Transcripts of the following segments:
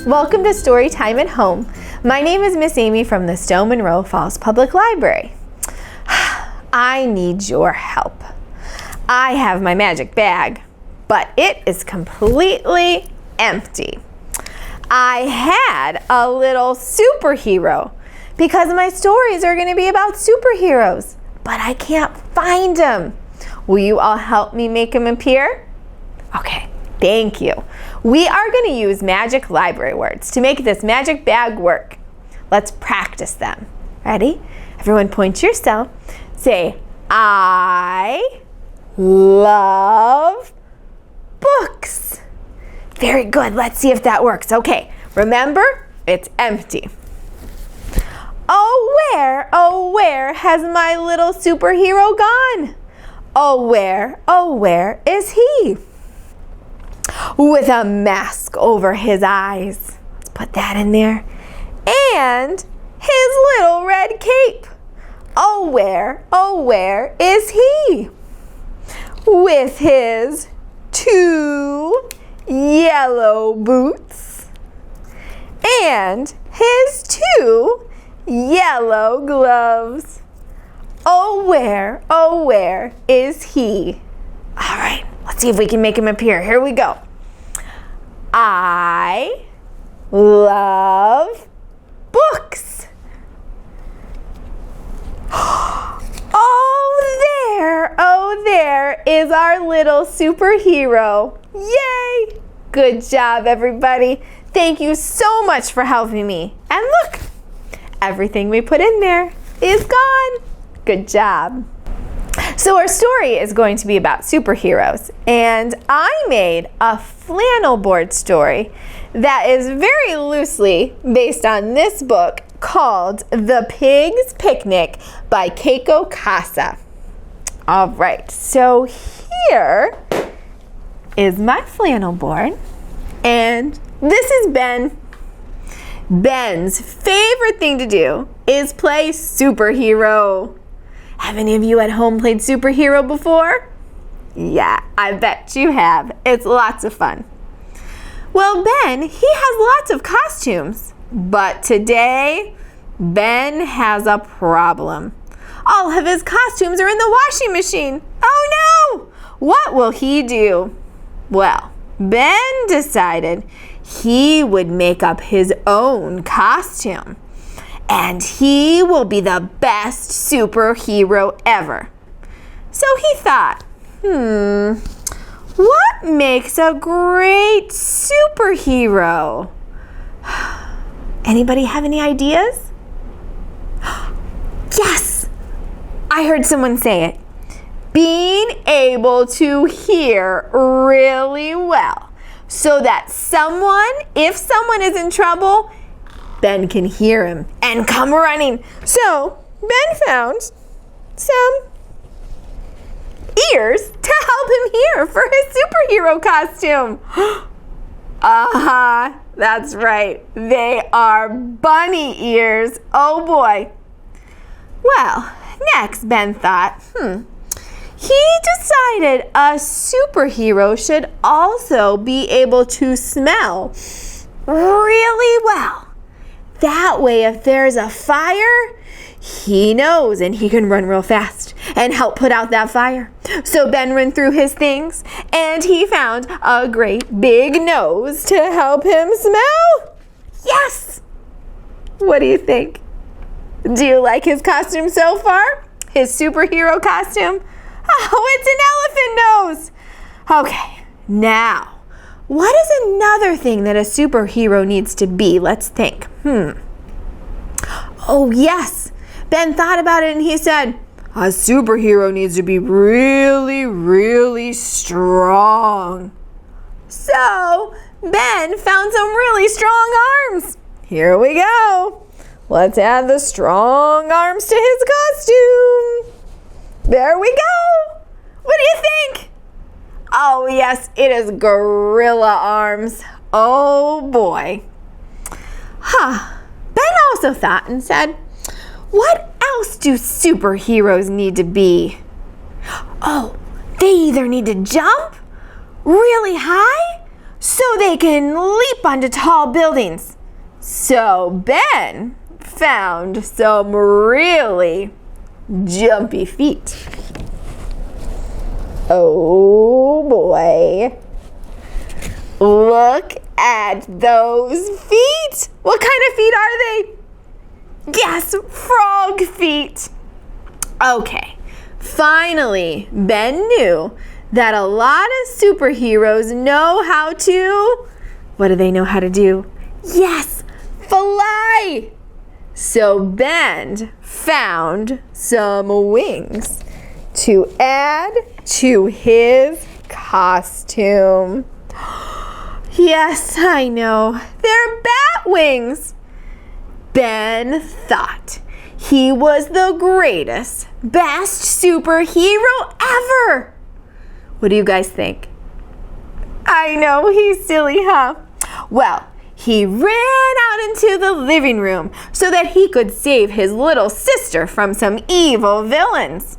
Welcome to Storytime at Home. My name is Miss Amy from the Stowe Monroe Falls Public Library. I need your help. I have my magic bag, but it is completely empty. I had a little superhero because my stories are going to be about superheroes, but I can't find him. Will you all help me make him appear? Okay. Thank you. We are going to use magic library words to make this magic bag work. Let's practice them. Ready? Everyone point to yourself. Say, I love books. Very good. Let's see if that works. Okay. Remember, it's empty. Oh, where has my little superhero gone? Oh, where is he? With a mask over his eyes. Let's put that in there. And his little red cape. Oh, where is he? With his 2 yellow boots and his 2 yellow gloves. Oh, where is he? All right. Let's see if we can make him appear. Here we go. I love books. Oh, there is our little superhero. Yay! Good job, everybody. Thank you so much for helping me. And look, everything we put in there is gone. Good job. So our story is going to be about superheroes, and I made a flannel board story that is very loosely based on this book called The Pig's Picnic by Keiko Kasza. All right, so here is my flannel board, and this is Ben. Ben's favorite thing to do is play superhero. Have any of you at home played superhero before? Yeah, I bet you have. It's lots of fun. Well, Ben, he has lots of costumes, but today, Ben has a problem. All of his costumes are in the washing machine. Oh no! What will he do? Well, Ben decided he would make up his own costume. And he will be the best superhero ever. So he thought, what makes a great superhero? Anybody have any ideas? Yes! I heard someone say it. Being able to hear really well so that if someone is in trouble, Ben can hear him and come running. So Ben found some ears to help him hear for his superhero costume. That's right. They are bunny ears. Oh boy. Well, next Ben thought, he decided a superhero should also be able to smell really well. That way, if there's a fire, he knows and he can run real fast and help put out that fire. So Ben ran through his things and he found a great big nose to help him smell. Yes! What do you think? Do you like his costume so far? His superhero costume? Oh, it's an elephant nose! Okay, now, what is another thing that a superhero needs to be? Let's think. Oh, yes. Ben thought about it and he said, a superhero needs to be really, really strong. So, Ben found some really strong arms. Here we go. Let's add the strong arms to his costume. There we go. What do you think? Oh, yes, it is gorilla arms. Oh, boy. Ben also thought and said, what else do superheroes need to be? Oh, they either need to jump really high so they can leap onto tall buildings. So Ben found some really jumpy feet. Oh boy. Look at those feet. What kind of feet are they? Yes, frog feet. Okay, finally, Ben knew that a lot of superheroes know how to, what do they know how to do? Yes, fly. So Ben found some wings to add to his costume. Yes, I know, they're bat wings. Ben thought he was the greatest, best superhero ever. What do you guys think? I know, he's silly, huh? Well, he ran out into the living room so that he could save his little sister from some evil villains.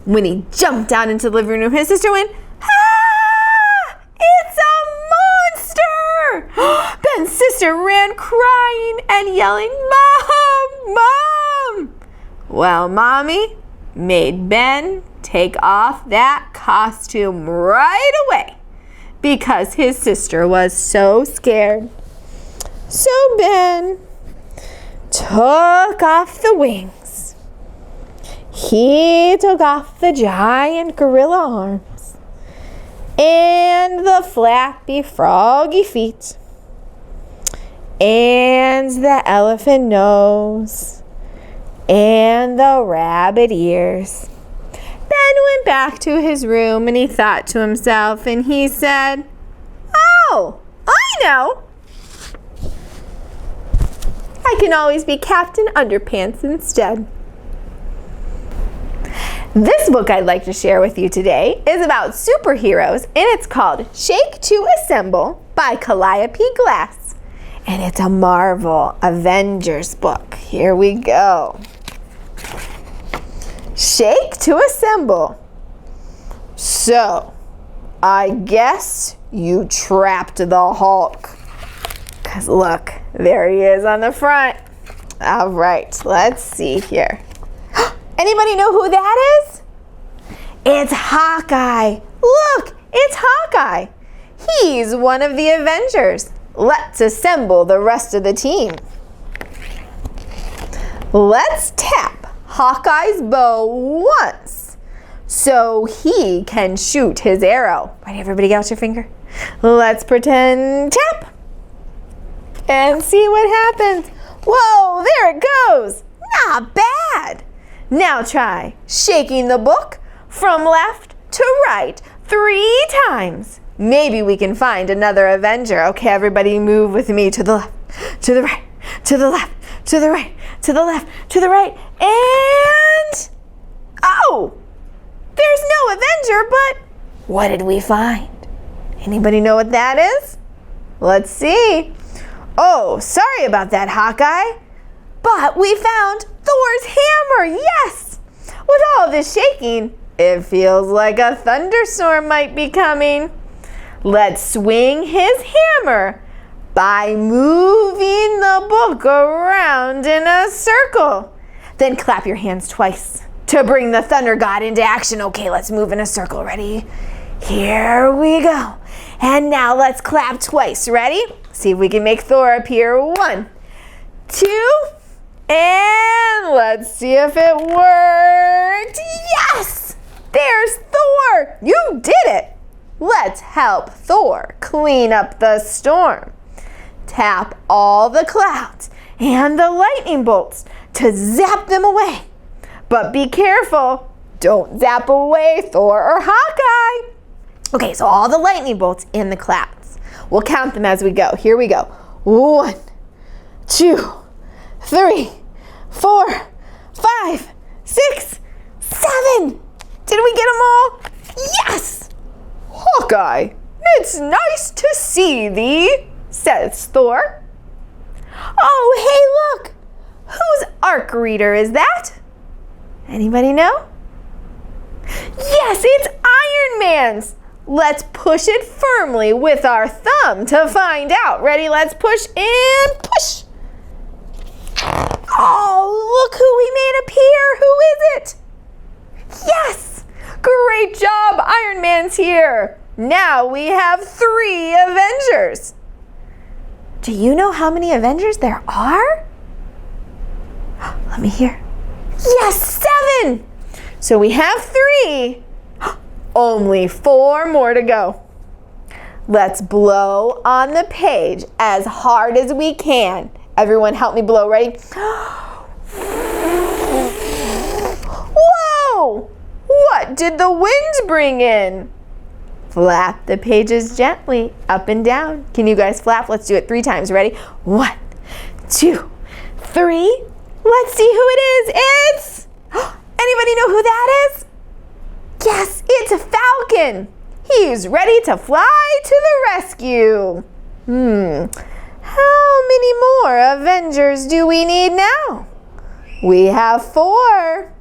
When he jumped out into the living room, his sister went, "Ah! It's a monster!" Ben's sister ran crying and yelling, "Mom! Mom!" Well, Mommy made Ben take off that costume right away because his sister was so scared. So Ben took off the wings. He took off the giant gorilla arms and the flappy froggy feet and the elephant nose and the rabbit ears. Ben went back to his room and he thought to himself and he said, "Oh, I know. I can always be Captain Underpants instead." This book I'd like to share with you today is about superheroes, and it's called Shake to Assemble by Calliope Glass. And it's a Marvel Avengers book. Here we go. Shake to Assemble. So, I guess you trapped the Hulk. 'Cause look, there he is on the front. All right, let's see here. Anybody know who that is? It's Hawkeye. Look, it's Hawkeye. He's one of the Avengers. Let's assemble the rest of the team. Let's tap Hawkeye's bow once so he can shoot his arrow. Ready, everybody, get out your finger. Let's pretend tap and see what happens. Whoa, there it goes. Not bad. Now try shaking the book from left to right 3 times. Maybe we can find another Avenger. Okay, everybody move with me to the left, to the right, to the left, to the right, to the left, to the right, and oh, there's no Avenger, but what did we find? Anybody know what that is? Let's see. Oh, sorry about that, Hawkeye. But we found Thor's hammer, yes! With all this shaking, it feels like a thunderstorm might be coming. Let's swing his hammer by moving the book around in a circle. Then clap your hands twice to bring the thunder god into action. Okay, let's move in a circle. Ready? Here we go. And now let's clap twice. Ready? See if we can make Thor appear. 1, 2, and let's see if it worked. Yes! There's Thor! You did it! Let's help Thor clean up the storm. Tap all the clouds and the lightning bolts to zap them away. But be careful, don't zap away Thor or Hawkeye. Okay, so all the lightning bolts in the clouds. We'll count them as we go. Here we go. 1, 2, 3, 4, 5, 6, 7. Did we get them all? Yes! Hawkeye, it's nice to see thee, says Thor. Oh, spark reader is that? Anybody know? Yes, it's Iron Man's. Let's push it firmly with our thumb to find out. Ready? Let's push and push. Oh, look who we made appear. Who is it? Yes! Great job, Iron Man's here. Now we have 3 Avengers. Do you know how many Avengers there are? Let me hear. Yes, 7! So we have 3. Only 4 more to go. Let's blow on the page as hard as we can. Everyone help me blow. Ready? Whoa! What did the wind bring in? Flap the pages gently up and down. Can you guys flap? Let's do it 3 times. Ready? 1, 2, 3. Let's see who it is. It's... Anybody know who that is? Yes, it's a falcon. He's ready to fly to the rescue. How many more Avengers do we need now? We have 4.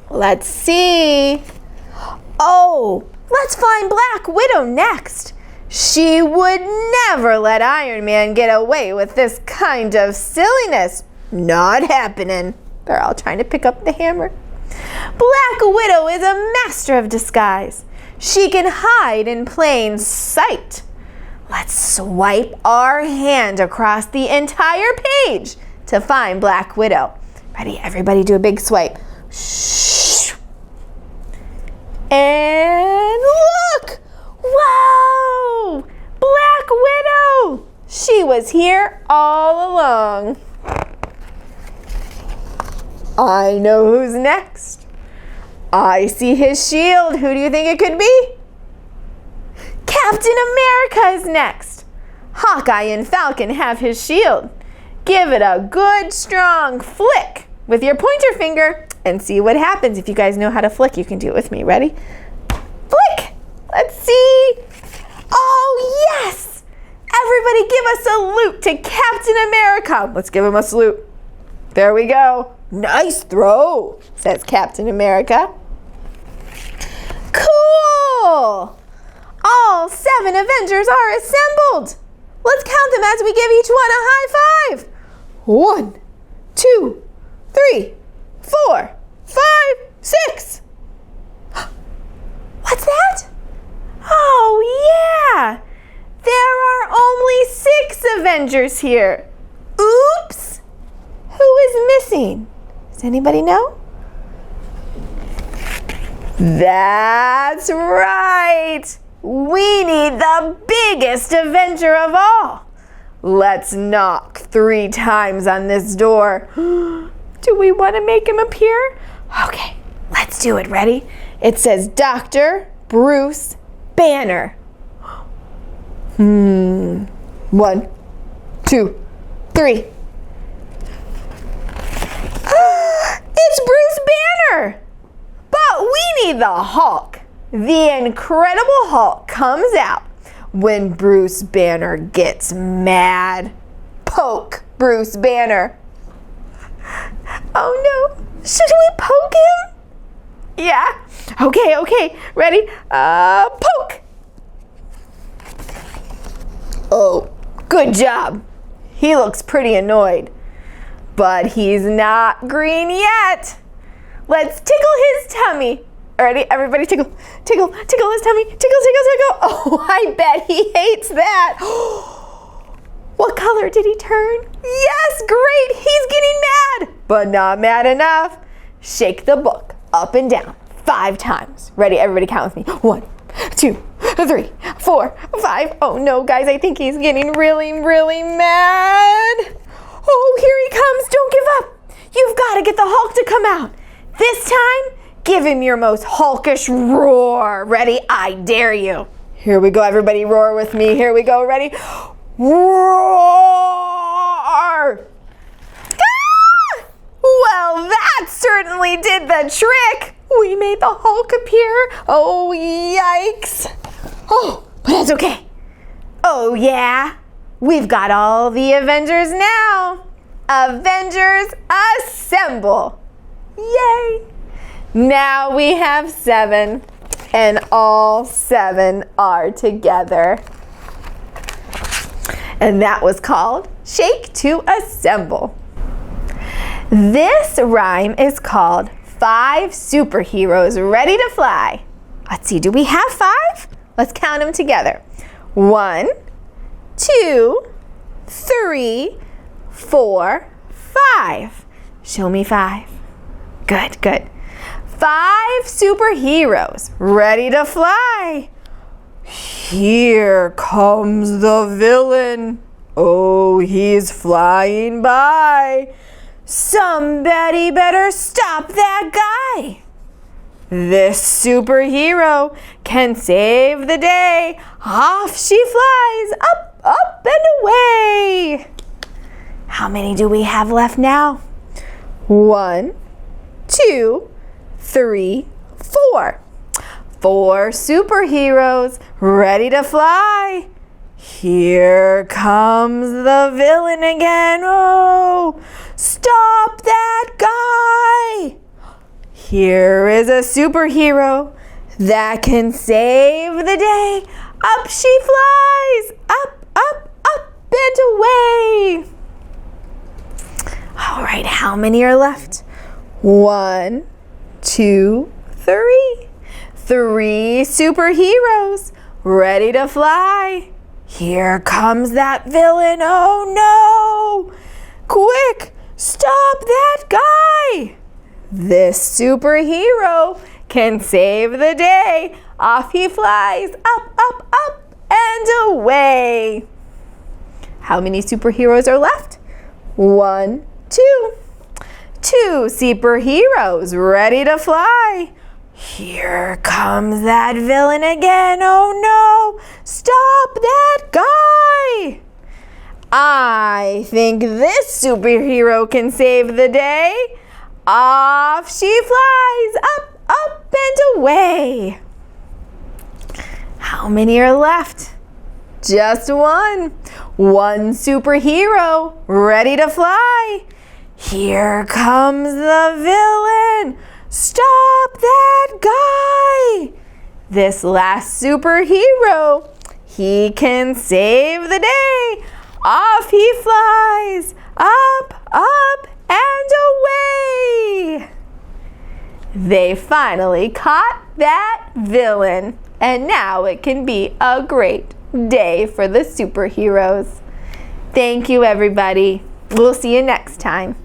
Let's see. Oh, let's find Black Widow next. She would never let Iron Man get away with this kind of silliness. Not happening. They're all trying to pick up the hammer. Black Widow is a master of disguise. She can hide in plain sight. Let's swipe our hand across the entire page to find Black Widow. Ready? Everybody do a big swipe. Shh. And look! Whoa! Black Widow! She was here all along. I know who's next. I see his shield. Who do you think it could be? Captain America is next. Hawkeye and Falcon have his shield. Give it a good strong flick with your pointer finger and see what happens. If you guys know how to flick, you can do it with me. Ready? Flick! Let's see. Oh, yes! Everybody give a salute to Captain America. Let's give him a salute. There we go. Nice throw, says Captain America. Cool! All 7 Avengers are assembled. Let's count them as we give each one a high five. 1, 2, 3, 4, 5, 6. What's that? Oh, yeah. There are only 6 Avengers here. Oops. Who is missing? Does anybody know? That's right. We need the biggest Avenger of all. Let's knock 3 times on this door. Do we want to make him appear? Okay, let's do it. Ready? It says Dr. Bruce Banner. 1, 2, 3. It's Bruce Banner! But we need the Hulk. The Incredible Hulk comes out when Bruce Banner gets mad. Poke Bruce Banner. Oh no, should we poke him? Yeah, okay, ready? Poke. Oh, good job. He looks pretty annoyed. But he's not green yet. Let's tickle his tummy. Ready? Everybody tickle his tummy. Tickle. Oh, I bet he hates that. What color did he turn? Yes, great. He's getting mad, but not mad enough. Shake the book up and down 5 times. Ready? Everybody count with me. 1, 2, 3, 4, 5. Oh no, guys, I think he's getting really, really mad. Oh, here he comes. Don't give up. You've got to get the Hulk to come out. This time, give him your most Hulkish roar. Ready? I dare you. Here we go, everybody. Roar with me. Here we go. Ready? Roar! Ah! Well, that certainly did the trick. We made the Hulk appear. Oh, yikes. Oh, but that's okay. Oh, yeah. We've got all the Avengers now. Avengers assemble! Yay! Now we have 7, and all 7 are together. And that was called Shake to Assemble. This rhyme is called 5 Superheroes Ready to Fly. Let's see, do we have 5? Let's count them together. 1, 2, 3, 4, 5. Show me 5. Good, good. 5 superheroes ready to fly. Here comes the villain. Oh, he's flying by. Somebody better stop that guy. This superhero can save the day. Off she flies, up, up, and away. How many do we have left now? 1, 2, 3, 4. 4 superheroes ready to fly. Here comes the villain again. Oh, stop that guy. Here is a superhero that can save the day. Up she flies, up, up, up, and away. All right, how many are left? 1, 2, 3. 3 superheroes ready to fly. Here comes that villain. Oh no! Quick, stop that guy. This superhero can save the day. Off he flies, up, up, up, and away. How many superheroes are left? 1, 2. 2 superheroes ready to fly. Here comes that villain again. Oh no! Stop that guy! I think this superhero can save the day. Off she flies, up, up, and away. How many are left? Just 1. 1 superhero ready to fly. Here comes the villain. Stop that guy! This last superhero, he can save the day. Off he flies, up, up, and away. They finally caught that villain, and now it can be a great day for the superheroes. Thank you, everybody. We'll see you next time.